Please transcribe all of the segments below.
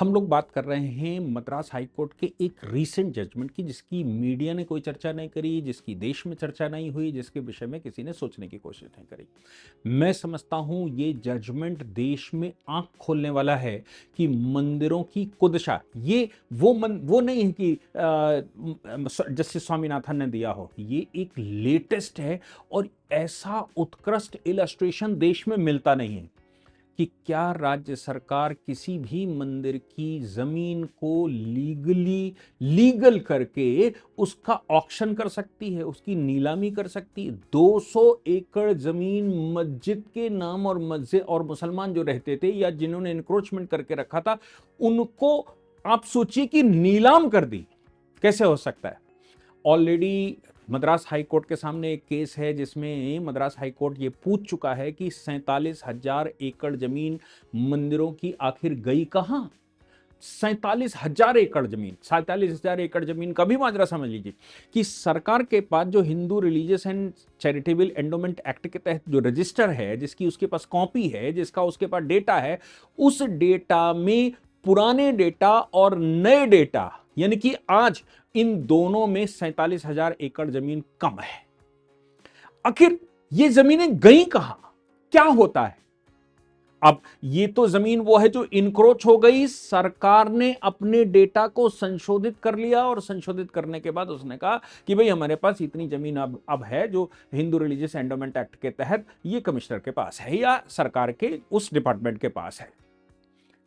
हम लोग बात कर रहे हैं मद्रास हाई कोर्ट के एक रीसेंट जजमेंट की, जिसकी मीडिया ने कोई चर्चा नहीं करी, जिसकी देश में चर्चा नहीं हुई, जिसके विषय में किसी ने सोचने की कोशिश नहीं करी। मैं समझता हूं ये जजमेंट देश में आंख खोलने वाला है कि मंदिरों की कुदशा, ये वो नहीं है कि जस्टिस स्वामीनाथन ने दिया हो, ये एक लेटेस्ट है और ऐसा उत्कृष्ट इलस्ट्रेशन देश में मिलता नहीं है कि क्या राज्य सरकार किसी भी मंदिर की जमीन को लीगल करके उसका ऑक्शन कर सकती है, उसकी नीलामी कर सकती है। 200 एकड़ जमीन मस्जिद के नाम और मस्जिद और मुसलमान जो रहते थे या जिन्होंने इंक्रोचमेंट करके रखा था, उनको आप सोचिए कि नीलाम कर दी। कैसे हो सकता है? ऑलरेडी मद्रास हाई कोर्ट के सामने एक केस है जिसमें मद्रास हाई कोर्ट ये पूछ चुका है कि 47,000 एकड़ जमीन मंदिरों की आखिर गई कहां। 47,000 एकड़ जमीन, 47,000 एकड़ जमीन का भी माजरा समझ लीजिए कि सरकार के पास जो Hindu religious and charitable endowment act के तहत जो रजिस्टर है, जिसकी उसके पास कॉपी है, जिसका उसके पास डेटा है, उस डेटा में पुराने डेटा और नए डेटा, यानी कि आज इन दोनों में 47,000 एकड़ जमीन कम है। आखिर ये जमीनें गई कहां? क्या होता है? अब ये तो जमीन वो है जो इनक्रोच हो गई, सरकार ने अपने डेटा को संशोधित कर लिया और संशोधित करने के बाद उसने कहा कि भाई हमारे पास इतनी जमीन अब है जो हिंदू रिलीजियस एंडोमेंट एक्ट के तहत ये कमिश्नर के पास है या सरकार के उस डिपार्टमेंट के पास है।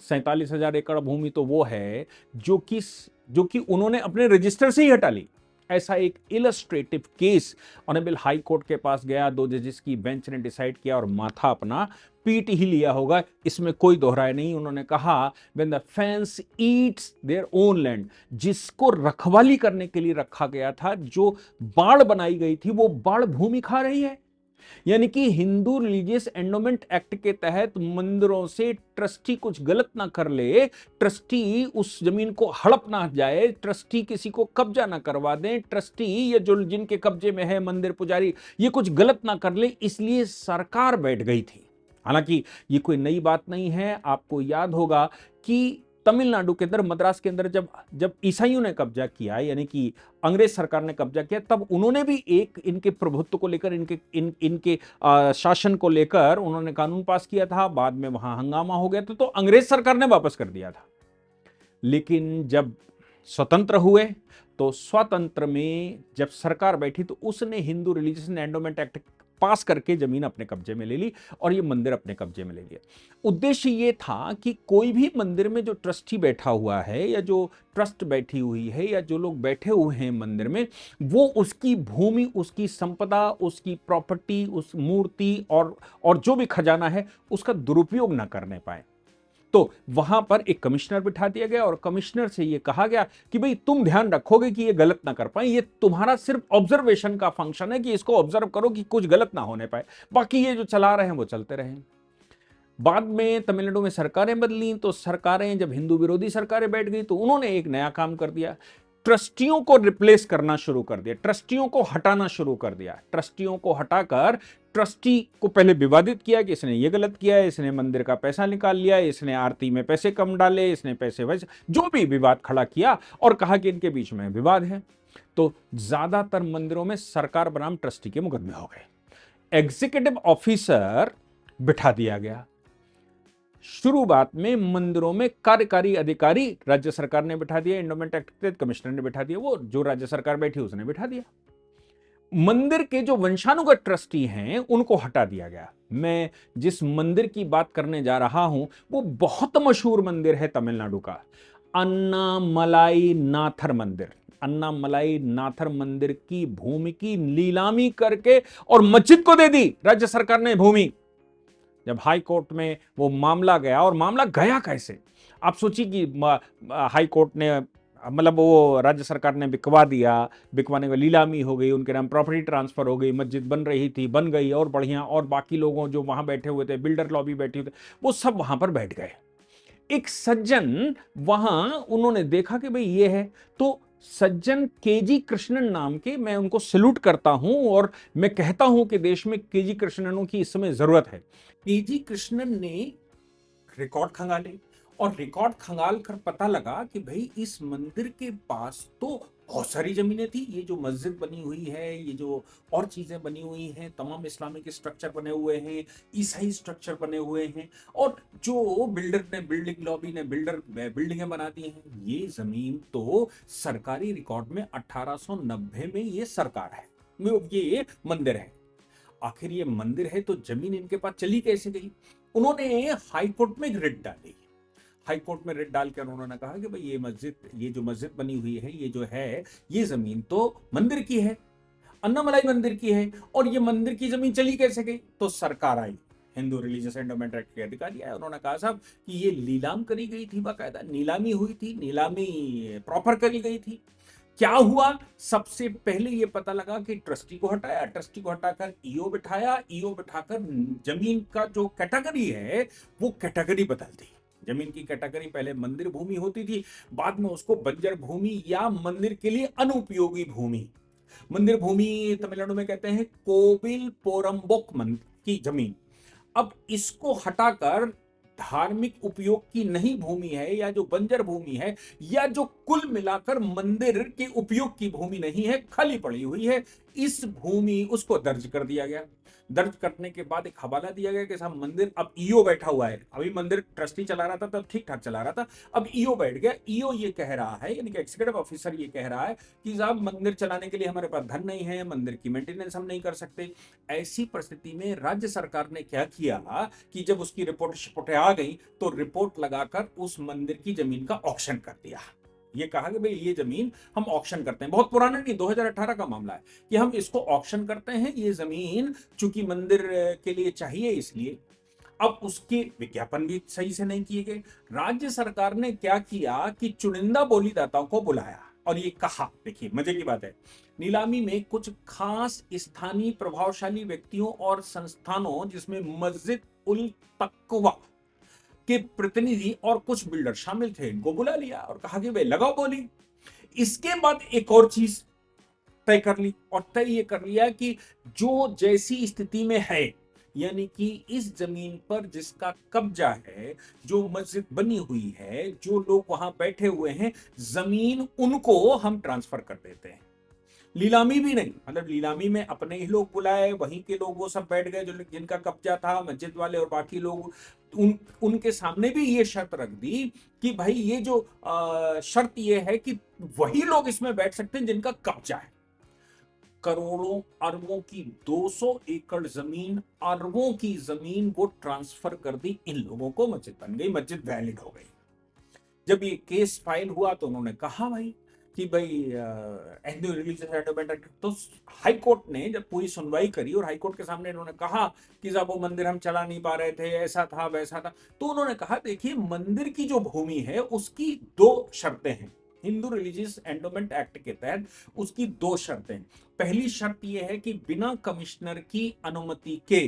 47,000 एकड़ भूमि तो वो है जो कि उन्होंने अपने रजिस्टर से ही हटा ली। ऐसा एक illustrative case honourable high court के पास गया, 2 जजेस की बेंच ने डिसाइड किया और माथा अपना पीट ही लिया होगा, इसमें कोई दोहराए नहीं। उन्होंने कहा when the fence Yeats their own land, जिसको रखवाली करने के लिए रखा गया था, जो बाड़ बनाई गई थी, वो बाड़ भूमि खा रही है। यानी कि हिंदू रिलीजियस एंडोमेंट एक्ट के तहत मंदिरों से ट्रस्टी कुछ गलत ना कर ले, ट्रस्टी उस जमीन को हड़प ना जाए, ट्रस्टी किसी को कब्जा ना करवा दें, ट्रस्टी या जो जिनके कब्जे में है मंदिर पुजारी ये कुछ गलत ना कर ले, इसलिए सरकार बैठ गई थी। हालांकि ये कोई नई बात नहीं है। आपको याद होगा कि तमिलनाडु के अंदर, मद्रास के अंदर जब ईसाइयों ने कब्जा किया, यानी कि अंग्रेज सरकार ने कब्जा किया, तब उन्होंने भी एक इनके प्रभुत्व को लेकर, इनके शासन को लेकर उन्होंने कानून पास किया था। बाद में वहां हंगामा हो गया था तो अंग्रेज सरकार ने वापस कर दिया था। लेकिन जब स्वतंत्र हुए तो स्वतंत्र में जब सरकार बैठी तो उसने हिंदू रिलीजियस एंडोमेंट एक्ट पास करके जमीन अपने कब्जे में ले ली और ये मंदिर अपने कब्जे में ले लिया। उद्देश्य ये था कि कोई भी मंदिर में जो ट्रस्टी बैठा हुआ है या जो ट्रस्ट बैठी हुई है या जो लोग बैठे हुए हैं मंदिर में, वो उसकी भूमि, उसकी संपदा, उसकी प्रॉपर्टी, उस मूर्ति और जो भी खजाना है उसका दुरुपयोग ना करने पाए। तो वहां पर एक कमिश्नर बिठा दिया गया और कमिश्नर से यह कहा गया कि भाई तुम ध्यान रखोगे कि ये गलत ना कर पाए, ये तुम्हारा सिर्फ ऑब्जर्वेशन का फंक्शन है कि इसको ऑब्जर्व करो कि कुछ गलत ना होने पाए, बाकी ये जो चला रहे हैं वो चलते रहे। बाद में तमिलनाडु में सरकारें बदली तो सरकारें, जब हिंदू विरोधी सरकारें बैठ गई तो उन्होंने एक नया काम कर दिया, ट्रस्टियों को रिप्लेस करना शुरू कर दिया, ट्रस्टियों को हटाना शुरू कर दिया। ट्रस्टियों को हटाकर ट्रस्टी को पहले विवादित किया कि इसने ये गलत किया है, इसने मंदिर का पैसा निकाल लिया, इसने आरती में पैसे कम डाले, इसने पैसे वैसे जो भी विवाद खड़ा किया और कहा कि इनके बीच में विवाद है। तो ज्यादातर मंदिरों में सरकार बनाम ट्रस्टी के मुकदमे हो गए। एग्जीक्यूटिव ऑफिसर बिठा दिया गया। शुरुआत में मंदिरों में कार्यकारी अधिकारी राज्य सरकार ने बिठा दिया, एंडोमेंट एक्ट के तहत कमिश्नर ने बिठा दिया, वो जो राज्य सरकार बैठी उसने बिठा दिया। मंदिर के जो वंशानुगत ट्रस्टी हैं उनको हटा दिया गया। मैं जिस मंदिर की बात करने जा रहा हूं वो बहुत मशहूर मंदिर है तमिलनाडु का, अन्नामलाई नाथर मंदिर। अन्नामलाई नाथर मंदिर की भूमि की नीलामी करके और मस्जिद को दे दी राज्य सरकार ने भूमि। जब हाई कोर्ट में वो मामला गया, और मामला गया कैसे, आप सोचिए कि हाई कोर्ट ने, मतलब वो राज्य सरकार ने बिकवा दिया, बिकवाने में लीलामी हो गई, उनके नाम प्रॉपर्टी ट्रांसफर हो गई, मस्जिद बन रही थी, बन गई और बढ़िया, और बाकी लोगों जो वहां बैठे हुए थे, बिल्डर लॉबी बैठी हुई थे, वो सब वहां पर बैठ गए। एक सज्जन वहां, उन्होंने देखा कि भाई ये है, तो सज्जन केजी कृष्णन नाम के, मैं उनको सैल्यूट करता हूं और मैं कहता हूं कि देश में केजी कृष्णनों की इस समय जरूरत है। केजी कृष्णन ने रिकॉर्ड खंगाले और रिकॉर्ड खंगाल कर पता लगा कि भाई इस मंदिर के पास तो बहुत सारी जमीनें थी। ये जो मस्जिद बनी हुई है, ये जो और चीजें बनी हुई हैं, तमाम इस्लामिक स्ट्रक्चर बने हुए हैं, ईसाई स्ट्रक्चर बने हुए हैं, और जो बिल्डर ने, बिल्डिंग लॉबी ने बिल्डिंगें बना दी हैं, ये जमीन तो सरकारी रिकॉर्ड में 1890 में ये सरकार है, ये मंदिर है। आखिर ये मंदिर है तो जमीन इनके पास चली कैसे गई? उन्होंने हाई कोर्ट में एक रिट डाली। हाई कोर्ट में रिट डालकर उन्होंने कहा कि भाई ये जो मस्जिद बनी हुई है, ये जो है, ये जमीन तो मंदिर की है, अन्नामलाई मंदिर की है, और ये मंदिर की जमीन चली कैसे गई? तो सरकार आई, हिंदू रिलीजियस एंडोमेंट एक्ट के अधिकारी आए, उन्होंने कहा साहब कि ये नीलाम करी गई थी, बाकायदा नीलामी हुई थी, नीलामी प्रॉपर करी गई थी। क्या हुआ? सबसे पहले ये पता लगा कि ट्रस्टी को हटाया, ट्रस्टी को हटाकर ईओ बिठाया, ईओ बिठाकर जमीन का जो कैटेगरी है वो कैटेगरी बदल दी। जमीन की कैटेगरी पहले मंदिर भूमि होती थी, बाद में उसको बंजर भूमि या मंदिर के लिए अनुपयोगी भूमि, मंदिर भूमि तमिलनाडु में कहते हैं कोविल पोरम्बोक की जमीन, अब इसको हटाकर धार्मिक उपयोग की नहीं भूमि है, या जो बंजर भूमि है, या जो कुल मिलाकर मंदिर के उपयोग की भूमि नहीं है, खाली पड़ी हुई है, इस भूमि उसको दर्ज कर दिया गया। दर्ज करने के बाद एक हवाला दिया गया कि साहब मंदिर, अब ईओ बैठा हुआ है, अभी मंदिर ट्रस्टी चला रहा था तब ठीक ठाक चला रहा था, अब ईओ बैठ गया। ईओ ये कह रहा है, यानी कि एग्जीक्यूटिव ऑफिसर ये कह रहा है कि साहब मंदिर चलाने के लिए हमारे पास धन नहीं है, मंदिर की मेंटेनेंस हम नहीं कर सकते। ऐसी परिस्थिति में राज्य सरकार ने क्या किया कि जब उसकी रिपोर्टें आ गई तो रिपोर्ट लगाकर उस मंदिर की जमीन का ऑक्शन कर दिया। ये कहा कि भाई ये जमीन हम ऑक्शन करते हैं, बहुत पुराना नहीं, 2018 का मामला है, कि हम इसको ऑक्शन करते हैं, ये जमीन चूंकि मंदिर के लिए चाहिए इसलिए। अब उसके विज्ञापन भी सही से नहीं किए गए। राज्य सरकार ने क्या किया कि चुनिंदा बोलीदाताओं को बुलाया और ये कहा, देखिए मजे की बात है, नीलामी में कुछ खास स्थानीय प्रभावशाली व्यक्तियों और संस्थानों, जिसमें मस्जिद उल तकवा के प्रतिनिधि और कुछ बिल्डर शामिल थे, इनको बुला लिया और कहा कि भाई लगाओ बोली। इसके बाद एक और चीज तय कर ली, और तय ये कर लिया कि जो जैसी स्थिति में है, यानी कि इस जमीन पर जिसका कब्जा है, जो मस्जिद बनी हुई है, जो लोग वहां बैठे हुए हैं, जमीन उनको हम ट्रांसफर कर देते हैं। नीलामी भी नहीं, मतलब नीलामी में अपने ही लोग बुलाए, वहीं के लोग वो सब बैठ गए जो जिनका कब्जा था, मस्जिद वाले और बाकी लोग, उनके सामने भी ये शर्त रख दी कि भाई ये जो शर्त ये है कि वही लोग इसमें बैठ सकते हैं जिनका कब्जा है। करोड़ों अरबों की 200 एकड़ जमीन, अरबों की जमीन वो ट्रांसफर कर दी इन लोगों को, मस्जिद बन गई, मस्जिद वैलिड हो गई। जब ये केस फाइल हुआ तो उन्होंने कहा भाई कि भाई हिंदू रिलीजियस एंडोमेंट एक्ट, तो हाई कोर्ट ने जब पूरी सुनवाई करी और हाई कोर्ट के सामने इन्होंने कहा कि साहब वो मंदिर हम चला नहीं पा रहे थे, ऐसा था वैसा था, तो उन्होंने कहा देखिए मंदिर की जो भूमि है उसकी दो शर्तें हैं, हिंदू रिलीजियस एंडोमेंट एक्ट के तहत उसकी दो शर्तें। पहली शर्त यह है कि बिना कमिश्नर की अनुमति के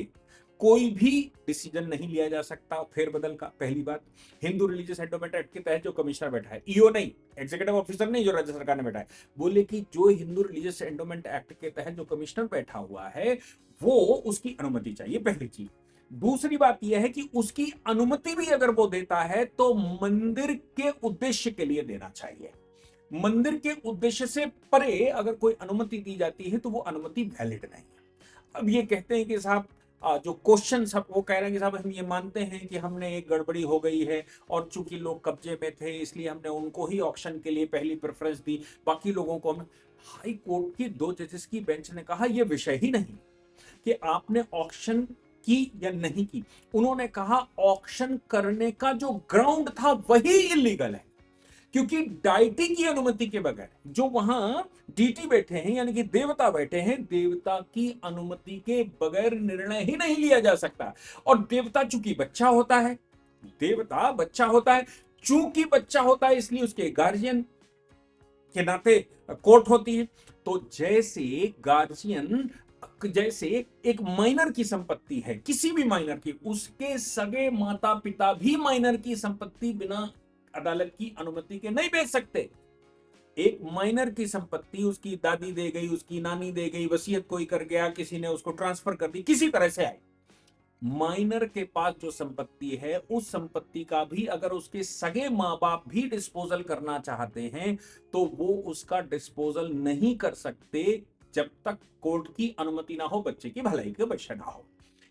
कोई भी डिसीजन नहीं लिया जा सकता फेरबदल का, पहली बात। हिंदू रिलीजियस एंडोमेंट एक्ट के तहत जो कमिश्नर बैठा है, ईओ नहीं, एग्जीक्यूटिव ऑफिसर नहीं, जो राज्य सरकार ने बैठा है, बोले कि जो हिंदू रिलीजियस एंडोमेंट एक्ट के तहत जो कमिश्नर बैठा हुआ है वो उसकी अनुमति चाहिए, पहली चीज। दूसरी बात यह है कि उसकी अनुमति भी अगर वो देता है तो मंदिर के उद्देश्य के लिए देना चाहिए। मंदिर के उद्देश्य से परे अगर कोई अनुमति दी जाती है तो वो अनुमति वैलिड नहीं है। अब ये कहते हैं कि साहब जो क्वेश्चन सब वो कह रहे हैं कि साहब हम ये मानते हैं कि हमने एक गड़बड़ी हो गई है और चूंकि लोग कब्जे में थे इसलिए हमने उनको ही ऑक्शन के लिए पहली प्रेफरेंस दी, बाकी लोगों को हम। हाई कोर्ट की दो जजेस की बेंच ने कहा यह विषय ही नहीं कि आपने ऑक्शन की या नहीं की, उन्होंने कहा ऑक्शन करने का जो ग्राउंड था वही इलीगल है, क्योंकि डाइटी की अनुमति के बगैर जो वहां डीटी बैठे हैं, यानी कि देवता बैठे हैं, देवता की अनुमति के बगैर निर्णय ही नहीं लिया जा सकता। और देवता चूंकि बच्चा होता है, देवता बच्चा होता है, चूंकि बच्चा होता है इसलिए उसके गार्जियन के नाते कोर्ट होती है। तो जैसे गार्जियन, जैसे एक माइनर की संपत्ति है, किसी भी माइनर की, उसके सगे माता पिता भी माइनर की संपत्ति बिना अदालत की अनुमति के नहीं बेच सकते। एक माइनर की संपत्ति उसकी दादी दे गई, उसकी नानी दे गई, वसीयत कोई कर गया, किसी ने उसको ट्रांसफर कर दी, किसी तरह से आई, माइनर के पास जो संपत्ति है उस संपत्ति का भी अगर उसके सगे मां बाप भी डिस्पोजल करना चाहते हैं तो वो उसका डिस्पोजल नहीं कर सकते जब तक कोर्ट की अनुमति ना हो, बच्चे की भलाई के विषय ना हो।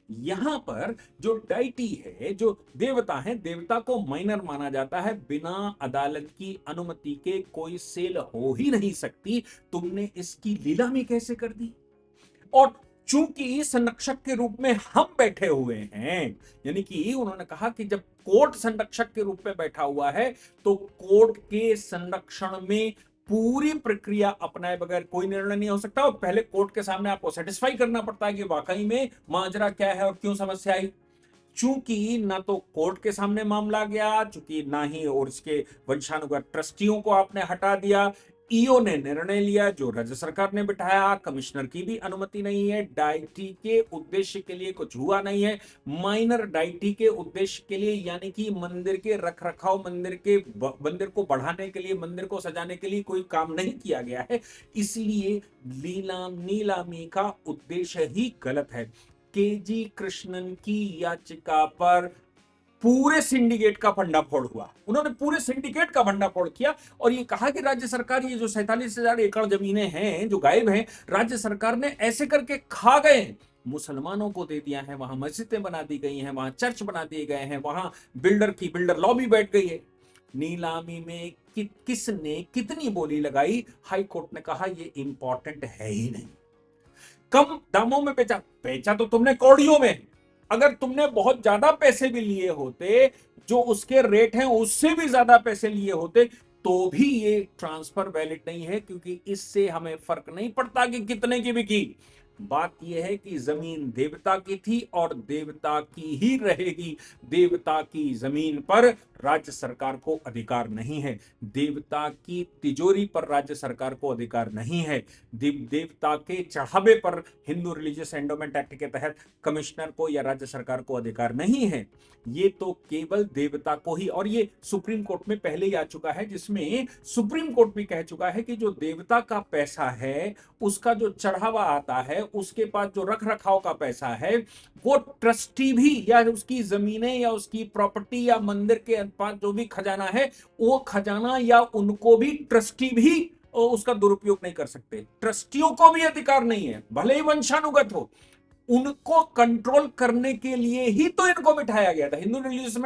यहां पर जो डाइटी है, जो देवता है, देवता को माइनर माना जाता है। बिना अदालत की अनुमति के कोई सेल हो ही नहीं सकती। तुमने इसकी लीलामी कैसे कर दी? और चूंकि संरक्षक के रूप में हम बैठे हुए हैं, यानी कि उन्होंने कहा कि जब कोर्ट संरक्षक के रूप में बैठा हुआ है तो कोर्ट के संरक्षण में पूरी प्रक्रिया अपनाए बगैर कोई निर्णय नहीं हो सकता। और पहले कोर्ट के सामने आपको सेटिस्फाई करना पड़ता है कि वाकई में माजरा क्या है और क्यों समस्या आई। चूंकि ना तो कोर्ट के सामने मामला गया, चूंकि ना ही और इसके वंशानुगत ट्रस्टियों को आपने हटा दिया, ईओ ने निर्णय लिया जो राज्य सरकार ने बिठाया, कमिश्नर की भी अनुमति नहीं है, डाइटी के उद्देश्य के लिए कुछ हुआ नहीं है। माइनर डाइटी के उद्देश्य के लिए यानी कि मंदिर के रखरखाव, मंदिर को बढ़ाने के लिए, मंदिर को सजाने के लिए कोई काम नहीं किया गया है। इसलिए नीलामी का उद्देश्य ही गलत है। केजी कृष्णन की याचिका पर पूरे सिंडिकेट का भंडाफोड़ हुआ। उन्होंने पूरे सिंडिकेट का भंडाफोड़ किया और ये कहा कि राज्य सरकार, ये जो 47,000 एकड़ जमीनें हैं जो गायब हैं, राज्य सरकार ने ऐसे करके खा गए। मुसलमानों को दे दिया है, वहां मस्जिदें बना दी गई हैं, वहां चर्च बना दिए गए हैं, वहां बिल्डर लॉबी बैठ गई है। नीलामी में किसने कितनी बोली लगाई, हाई कोर्ट ने कहा ये इंपॉर्टेंट है ही नहीं। कम दामों में बेचा, बेचा तो तुमने कौड़ियों में। अगर तुमने बहुत ज्यादा पैसे भी लिए होते, जो उसके रेट हैं उससे भी ज्यादा पैसे लिए होते, तो भी ये ट्रांसफर वैलिड नहीं है, क्योंकि इससे हमें फर्क नहीं पड़ता कि कितने की बिकी। बात यह है कि जमीन देवता की थी और देवता की ही रहेगी। देवता की जमीन पर राज्य सरकार को अधिकार नहीं है। देवता की तिजोरी पर राज्य सरकार को अधिकार नहीं है। देवता के चढ़ावे पर हिंदू रिलीजियस एंडोमेंट एक्ट के तहत कमिश्नर को या राज्य सरकार को अधिकार नहीं है। ये तो केवल देवता को ही, और ये सुप्रीम कोर्ट में पहले ही आ चुका है, जिसमें सुप्रीम कोर्ट भी कह चुका है कि जो देवता का पैसा है, उसका जो चढ़ावा आता है, उसके पास जो रख रखाव का पैसा है, वो ट्रस्टी भी, या उसकी जमीनें या उसकी प्रॉपर्टी या मंदिर के पास जो भी खजाना है, वो खजाना या उनको भी ट्रस्टी भी उसका दुरुपयोग नहीं कर सकते। ट्रस्टियों को भी अधिकार नहीं है, भले ही वंशानुगत हो। उनको कंट्रोल करने के लिए ही तो इनको बिठाया गया था, हिंदू रिलीजियस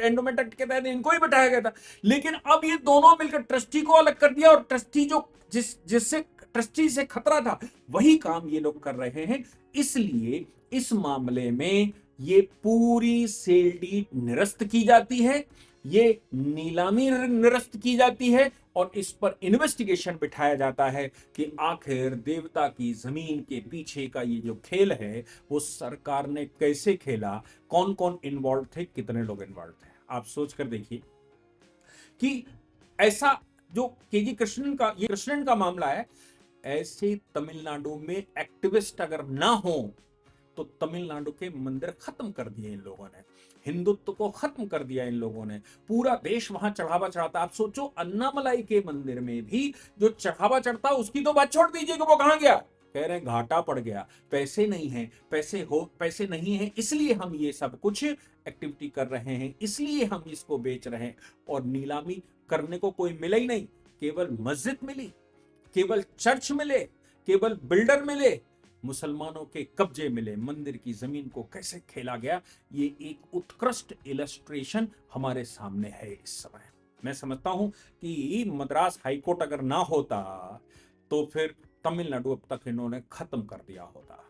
एंडोमेंट एक्ट के तहत इनको ही बिठाया गया था। लेकिन अब ये दोनों मिलकर ट्रस्टी को अलग कर दिया, और ट्रस्टी जो जिससे ट्रस्टी से खतरा था, वही काम ये लोग कर रहे हैं। इसलिए इस मामले में ये पूरी सेल डीड निरस्त की जाती है, ये नीलामी निरस्त की जाती है, और इस पर इन्वेस्टिगेशन बिठाया जाता है कि आखिर देवता की जमीन के पीछे का ये जो खेल है वो सरकार ने कैसे खेला, कौन कौन इन्वॉल्व थे, कितने लोग इन्वॉल्व थे। आप सोच कर देखिए कि ऐसा जो केजी कृष्णन का मामला है, ऐसे तमिलनाडु में एक्टिविस्ट अगर ना हो तो तमिलनाडु के मंदिर खत्म कर दिए इन लोगों ने, हिंदुत्व को खत्म कर दिया इन लोगों ने। पूरा देश वहां चढ़ावा चढ़ाता। आप सोचो, अन्नामलाई के मंदिर में भी जो चढ़ावा चढ़ता, उसकी तो बात छोड़ दीजिए कि वो कहां गया। कह रहे हैं घाटा पड़ गया, पैसे नहीं है, पैसे नहीं है, इसलिए हम ये सब कुछ एक्टिविटी कर रहे हैं, इसलिए हम इसको बेच रहे हैं। और नीलामी करने को कोई मिला ही नहीं, केवल मस्जिद मिली, केवल चर्च मिले, केवल बिल्डर मिले, मुसलमानों के कब्जे मिले। मंदिर की जमीन को कैसे खेला गया, ये एक उत्कृष्ट इलस्ट्रेशन हमारे सामने है इस समय। मैं समझता हूं कि मद्रास हाईकोर्ट अगर ना होता तो फिर तमिलनाडु अब तक इन्होंने खत्म कर दिया होता।